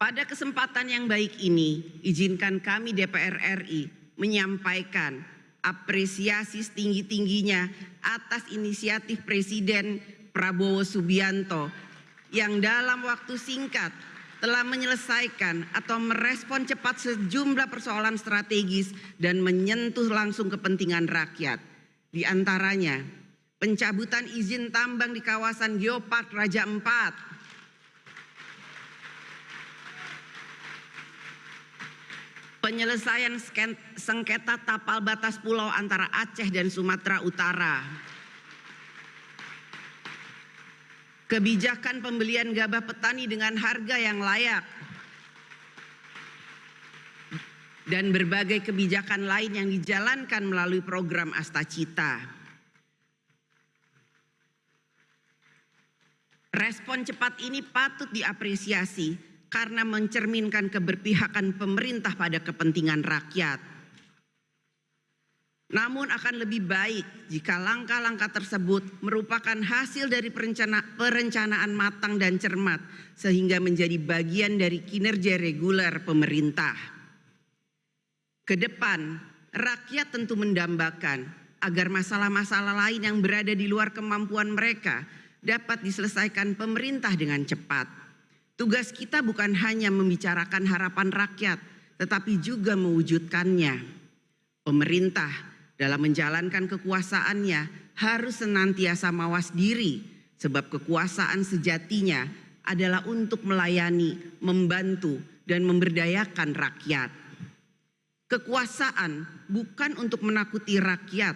Pada kesempatan yang baik ini, izinkan kami DPR RI menyampaikan apresiasi setinggi-tingginya atas inisiatif Presiden Prabowo Subianto yang dalam waktu singkat telah menyelesaikan atau merespon cepat sejumlah persoalan strategis dan menyentuh langsung kepentingan rakyat. Di antaranya, pencabutan izin tambang di kawasan Geopark Raja Ampat, penyelesaian sengketa tapal batas pulau antara Aceh dan Sumatera Utara, kebijakan pembelian gabah petani dengan harga yang layak, dan berbagai kebijakan lain yang dijalankan melalui program Astacita. Respon cepat ini patut diapresiasi karena mencerminkan keberpihakan pemerintah pada kepentingan rakyat. Namun akan lebih baik jika langkah-langkah tersebut merupakan hasil dari perencanaan matang dan cermat sehingga menjadi bagian dari kinerja reguler pemerintah. Kedepan, rakyat tentu mendambakan agar masalah-masalah lain yang berada di luar kemampuan mereka dapat diselesaikan pemerintah dengan cepat. Tugas kita bukan hanya membicarakan harapan rakyat, tetapi juga mewujudkannya. Pemerintah dalam menjalankan kekuasaannya harus senantiasa mawas diri, sebab kekuasaan sejatinya adalah untuk melayani, membantu, dan memberdayakan rakyat. Kekuasaan bukan untuk menakuti rakyat,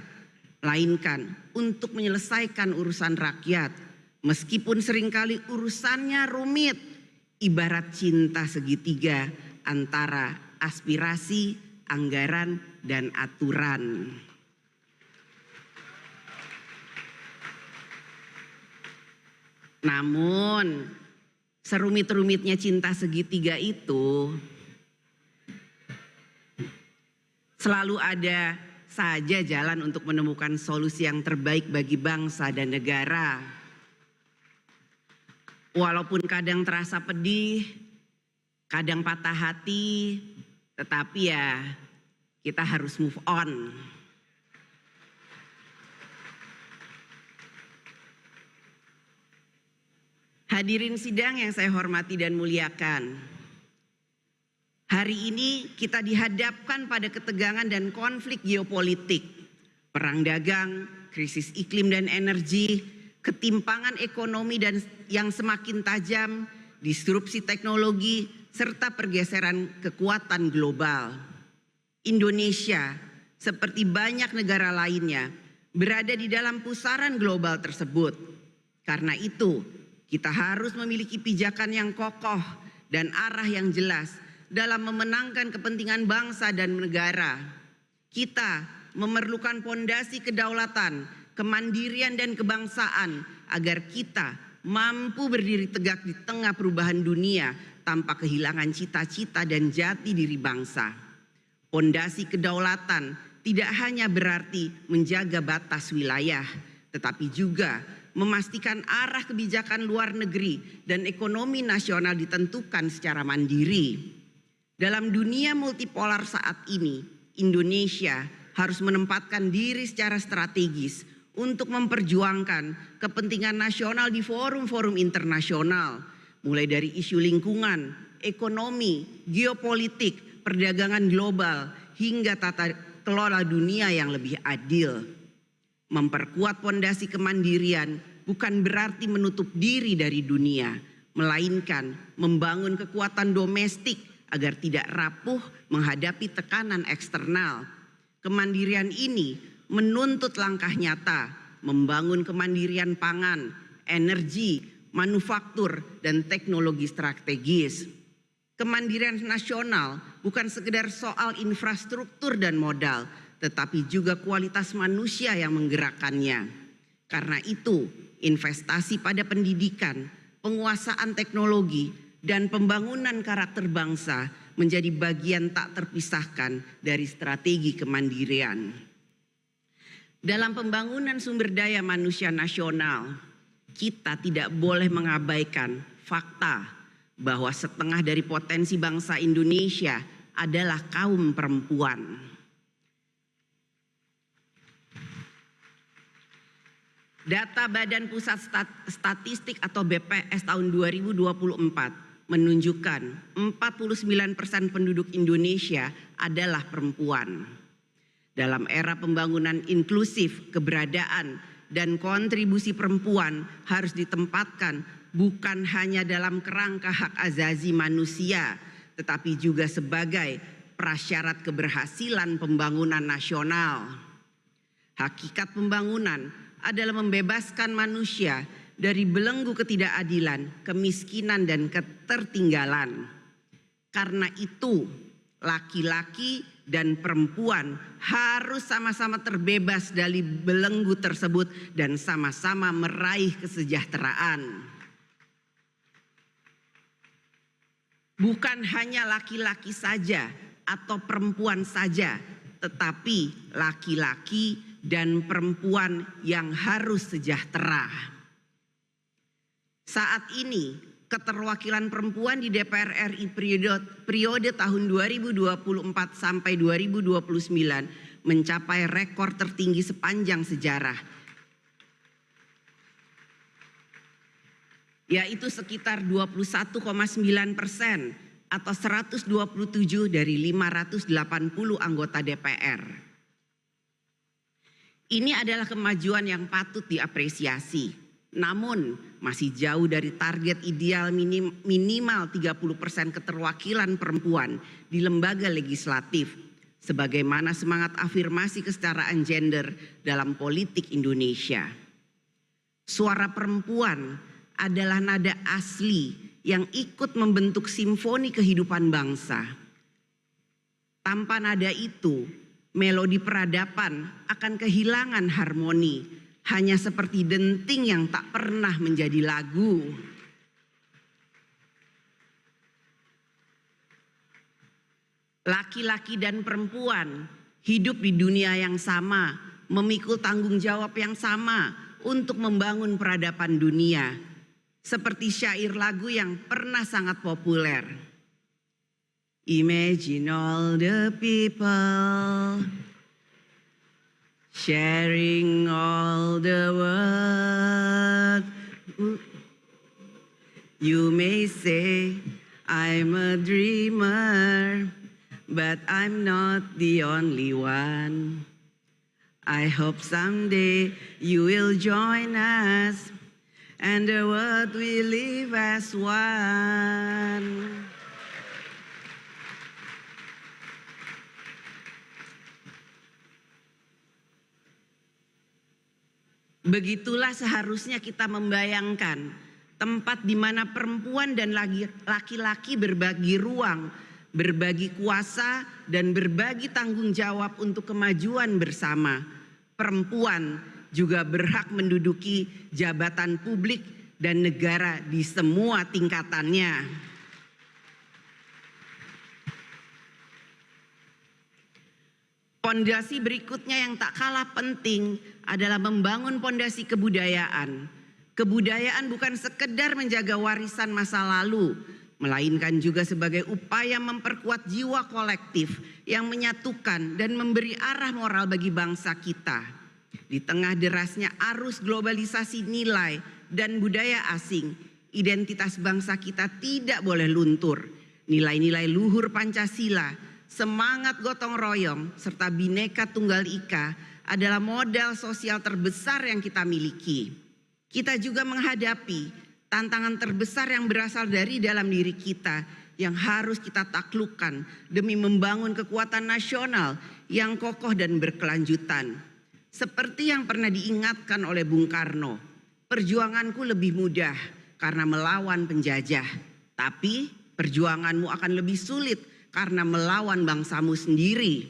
melainkan untuk menyelesaikan urusan rakyat, meskipun seringkali urusannya rumit, ibarat cinta segitiga antara aspirasi, anggaran, dan aturan. Namun, serumit-rumitnya cinta segitiga itu selalu ada saja jalan untuk menemukan solusi yang terbaik bagi bangsa dan negara. Walaupun kadang terasa pedih, kadang patah hati, tetapi ya kita harus move on. Hadirin sidang yang saya hormati dan muliakan, hari ini kita dihadapkan pada ketegangan dan konflik geopolitik, perang dagang, krisis iklim dan energi, ketimpangan ekonomi dan yang semakin tajam, disrupsi teknologi, serta pergeseran kekuatan global. Indonesia, seperti banyak negara lainnya, berada di dalam pusaran global tersebut. Karena itu, kita harus memiliki pijakan yang kokoh dan arah yang jelas dalam memenangkan kepentingan bangsa dan negara. Kita memerlukan pondasi kedaulatan, kemandirian dan kebangsaan agar kita mampu berdiri tegak di tengah perubahan dunia tanpa kehilangan cita-cita dan jati diri bangsa. Pondasi kedaulatan tidak hanya berarti menjaga batas wilayah, tetapi juga memastikan arah kebijakan luar negeri dan ekonomi nasional ditentukan secara mandiri. Dalam dunia multipolar saat ini, Indonesia harus menempatkan diri secara strategis untuk memperjuangkan kepentingan nasional di forum-forum internasional, mulai dari isu lingkungan, ekonomi, geopolitik, perdagangan global, hingga tata kelola dunia yang lebih adil. Memperkuat pondasi kemandirian bukan berarti menutup diri dari dunia, melainkan membangun kekuatan domestik agar tidak rapuh menghadapi tekanan eksternal. Kemandirian ini menuntut langkah nyata, membangun kemandirian pangan, energi, manufaktur, dan teknologi strategis. Kemandirian nasional bukan sekedar soal infrastruktur dan modal, tetapi juga kualitas manusia yang menggerakkannya. Karena itu, investasi pada pendidikan, penguasaan teknologi, dan pembangunan karakter bangsa menjadi bagian tak terpisahkan dari strategi kemandirian. Dalam pembangunan sumber daya manusia nasional, kita tidak boleh mengabaikan fakta bahwa setengah dari potensi bangsa Indonesia adalah kaum perempuan. Data Badan Pusat Statistik atau BPS tahun 2024 menunjukkan 49% penduduk Indonesia adalah perempuan. Dalam era pembangunan inklusif, keberadaan dan kontribusi perempuan harus ditempatkan bukan hanya dalam kerangka hak asasi manusia, tetapi juga sebagai prasyarat keberhasilan pembangunan nasional. Hakikat pembangunan adalah membebaskan manusia dari belenggu ketidakadilan, kemiskinan, dan ketertinggalan. Karena itu, laki-laki dan perempuan harus sama-sama terbebas dari belenggu tersebut dan sama-sama meraih kesejahteraan. Bukan hanya laki-laki saja atau perempuan saja, tetapi laki-laki dan perempuan yang harus sejahtera. Saat ini, keterwakilan perempuan di DPR RI periode tahun 2024 sampai 2029 mencapai rekor tertinggi sepanjang sejarah, yaitu sekitar 21,9% atau 127 dari 580 anggota DPR. Ini adalah kemajuan yang patut diapresiasi, namun masih jauh dari target ideal minimal 30% keterwakilan perempuan di lembaga legislatif, sebagaimana semangat afirmasi kesetaraan gender dalam politik Indonesia. Suara perempuan adalah nada asli yang ikut membentuk simfoni kehidupan bangsa. Tanpa nada itu, melodi peradaban akan kehilangan harmoni, hanya seperti denting yang tak pernah menjadi lagu. Laki-laki dan perempuan hidup di dunia yang sama, memikul tanggung jawab yang sama untuk membangun peradaban dunia. Seperti syair lagu yang pernah sangat populer. Imagine all the people sharing all the world. You may say I'm a dreamer, but I'm not the only one. I hope someday you will join us and the world will live as one. Begitulah seharusnya kita membayangkan tempat di mana perempuan dan laki-laki berbagi ruang, berbagi kuasa, dan berbagi tanggung jawab untuk kemajuan bersama. Perempuan juga berhak menduduki jabatan publik dan negara di semua tingkatannya. Pondasi berikutnya yang tak kalah penting adalah membangun pondasi kebudayaan. Kebudayaan bukan sekedar menjaga warisan masa lalu, melainkan juga sebagai upaya memperkuat jiwa kolektif yang menyatukan dan memberi arah moral bagi bangsa kita. Di tengah derasnya arus globalisasi nilai dan budaya asing, identitas bangsa kita tidak boleh luntur. Nilai-nilai luhur Pancasila, semangat gotong royong, serta Bhinneka Tunggal Ika adalah modal sosial terbesar yang kita miliki. Kita juga menghadapi tantangan terbesar yang berasal dari dalam diri kita yang harus kita taklukkan demi membangun kekuatan nasional yang kokoh dan berkelanjutan. Seperti yang pernah diingatkan oleh Bung Karno, perjuanganku lebih mudah karena melawan penjajah, tapi perjuanganmu akan lebih sulit karena melawan bangsamu sendiri.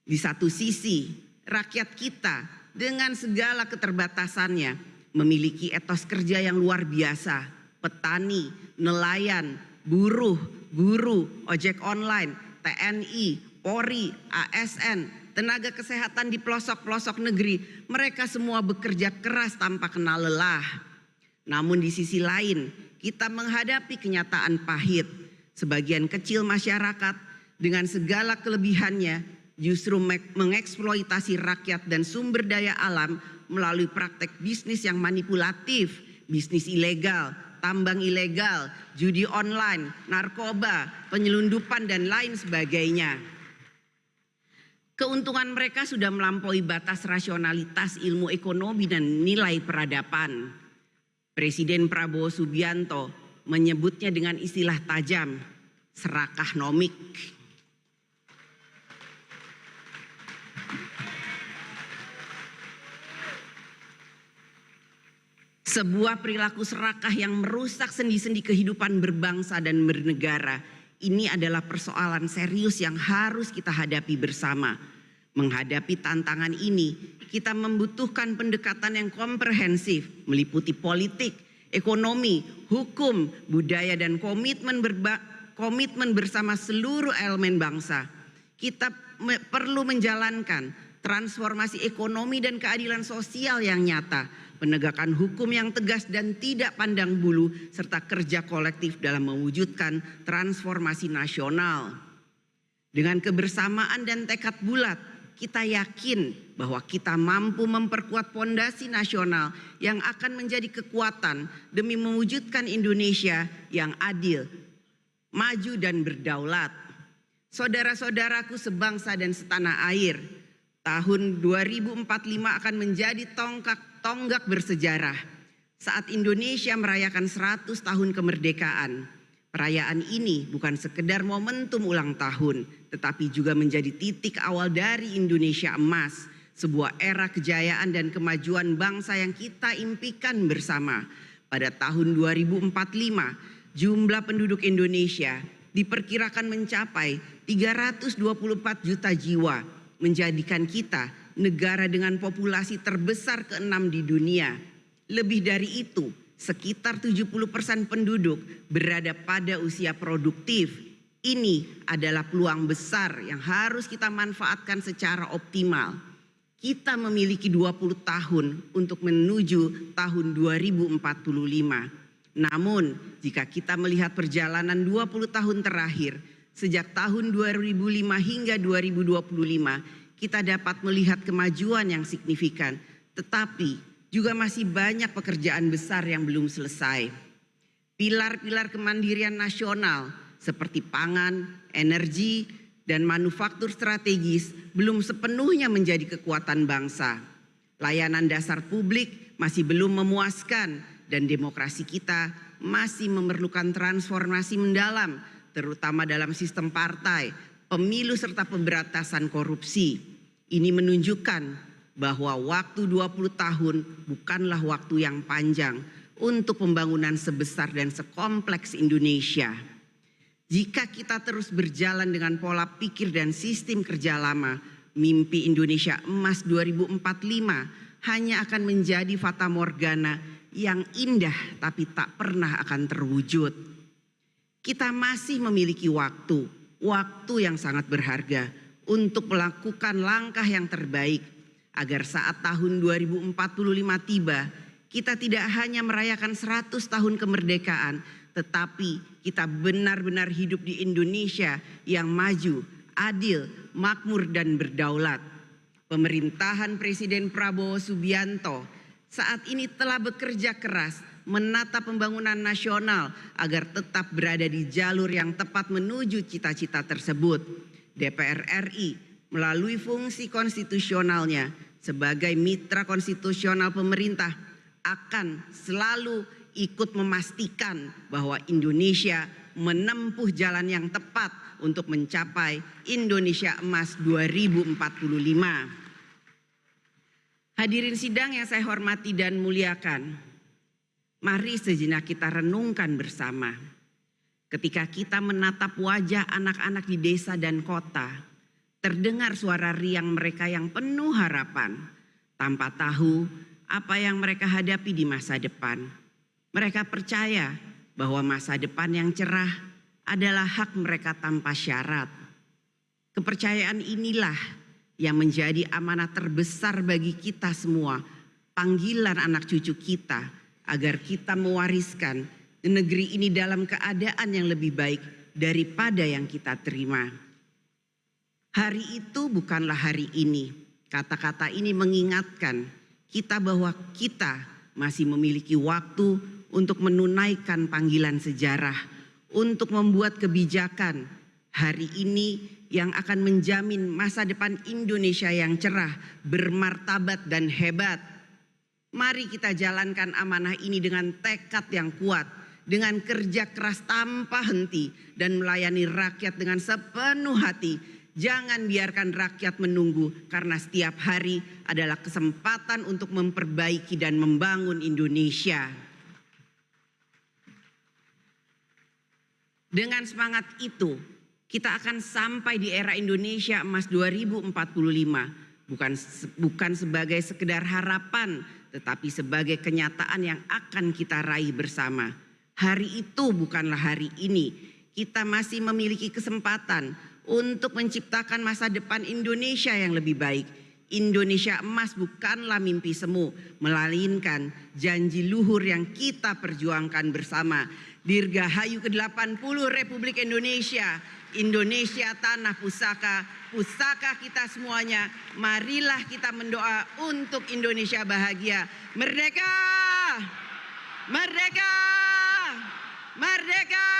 Di satu sisi, rakyat kita dengan segala keterbatasannya memiliki etos kerja yang luar biasa. Petani, nelayan, buruh, guru, ojek online, TNI, Polri, ASN, tenaga kesehatan di pelosok-pelosok negeri, mereka semua bekerja keras tanpa kenal lelah. Namun di sisi lain, kita menghadapi kenyataan pahit. Sebagian kecil masyarakat dengan segala kelebihannya justru mengeksploitasi rakyat dan sumber daya alam melalui praktek bisnis yang manipulatif, bisnis ilegal, tambang ilegal, judi online, narkoba, penyelundupan dan lain sebagainya. Keuntungan mereka sudah melampaui batas rasionalitas ilmu ekonomi dan nilai peradaban. Presiden Prabowo Subianto menyebutnya dengan istilah tajam, serakah nomik. Sebuah perilaku serakah yang merusak sendi-sendi kehidupan berbangsa dan bernegara. Ini adalah persoalan serius yang harus kita hadapi bersama. Menghadapi tantangan ini, kita membutuhkan pendekatan yang komprehensif, meliputi politik, ekonomi, hukum, budaya, dan komitmen bersama seluruh elemen bangsa. Kita perlu menjalankan transformasi ekonomi dan keadilan sosial yang nyata, penegakan hukum yang tegas dan tidak pandang bulu, serta kerja kolektif dalam mewujudkan transformasi nasional. Dengan kebersamaan dan tekad bulat, kita yakin bahwa kita mampu memperkuat fondasi nasional yang akan menjadi kekuatan demi mewujudkan Indonesia yang adil, maju dan berdaulat. Saudara-saudaraku sebangsa dan setanah air, tahun 2045 akan menjadi tonggak bersejarah saat Indonesia merayakan 100 tahun kemerdekaan. Perayaan ini bukan sekedar momentum ulang tahun, tetapi juga menjadi titik awal dari Indonesia emas, sebuah era kejayaan dan kemajuan bangsa yang kita impikan bersama. Pada tahun 2045, jumlah penduduk Indonesia diperkirakan mencapai 324 juta jiwa, menjadikan kita negara dengan populasi terbesar ke-6 di dunia. Lebih dari itu, sekitar 70% penduduk berada pada usia produktif. Ini adalah peluang besar yang harus kita manfaatkan secara optimal. Kita memiliki 20 tahun untuk menuju tahun 2045. Namun, jika kita melihat perjalanan 20 tahun terakhir, sejak tahun 2005 hingga 2025, kita dapat melihat kemajuan yang signifikan, tetapi juga masih banyak pekerjaan besar yang belum selesai. Pilar-pilar kemandirian nasional seperti pangan, energi, dan manufaktur strategis belum sepenuhnya menjadi kekuatan bangsa. Layanan dasar publik masih belum memuaskan dan demokrasi kita masih memerlukan transformasi mendalam, terutama dalam sistem partai, pemilu serta pemberantasan korupsi. Ini menunjukkan bahwa waktu 20 tahun bukanlah waktu yang panjang untuk pembangunan sebesar dan sekompleks Indonesia. Jika kita terus berjalan dengan pola pikir dan sistem kerja lama, mimpi Indonesia emas 2045 hanya akan menjadi fata morgana yang indah tapi tak pernah akan terwujud. Kita masih memiliki waktu yang sangat berharga untuk melakukan langkah yang terbaik, agar saat tahun 2045 tiba, kita tidak hanya merayakan 100 tahun kemerdekaan, tetapi kita benar-benar hidup di Indonesia yang maju, adil, makmur dan berdaulat. Pemerintahan Presiden Prabowo Subianto saat ini telah bekerja keras menata pembangunan nasional agar tetap berada di jalur yang tepat menuju cita-cita tersebut. DPR RI melalui fungsi konstitusionalnya sebagai mitra konstitusional pemerintah akan selalu ikut memastikan bahwa Indonesia menempuh jalan yang tepat untuk mencapai Indonesia Emas 2045. Hadirin sidang yang saya hormati dan muliakan, mari sejenak kita renungkan bersama. Ketika kita menatap wajah anak-anak di desa dan kota, terdengar suara riang mereka yang penuh harapan, tanpa tahu apa yang mereka hadapi di masa depan. Mereka percaya bahwa masa depan yang cerah adalah hak mereka tanpa syarat. Kepercayaan inilah yang menjadi amanat terbesar bagi kita semua, panggilan anak cucu kita, agar kita mewariskan negeri ini dalam keadaan yang lebih baik daripada yang kita terima. Hari itu bukanlah hari ini. Kata-kata ini mengingatkan kita bahwa kita masih memiliki waktu untuk menunaikan panggilan sejarah, untuk membuat kebijakan hari ini yang akan menjamin masa depan Indonesia yang cerah, bermartabat dan hebat. Mari kita jalankan amanah ini dengan tekad yang kuat, dengan kerja keras tanpa henti dan melayani rakyat dengan sepenuh hati. Jangan biarkan rakyat menunggu, karena setiap hari adalah kesempatan untuk memperbaiki dan membangun Indonesia. Dengan semangat itu, kita akan sampai di era Indonesia Emas 2045, bukan sebagai sekedar harapan, tetapi sebagai kenyataan yang akan kita raih bersama. Hari itu bukanlah hari ini. Kita masih memiliki kesempatan untuk menciptakan masa depan Indonesia yang lebih baik. Indonesia Emas bukanlah mimpi semu, melainkan janji luhur yang kita perjuangkan bersama. Dirgahayu ke-80 Republik Indonesia, Indonesia tanah pusaka, pusaka kita semuanya. Marilah kita mendoa untuk Indonesia bahagia. Merdeka! Merdeka! Merdeka!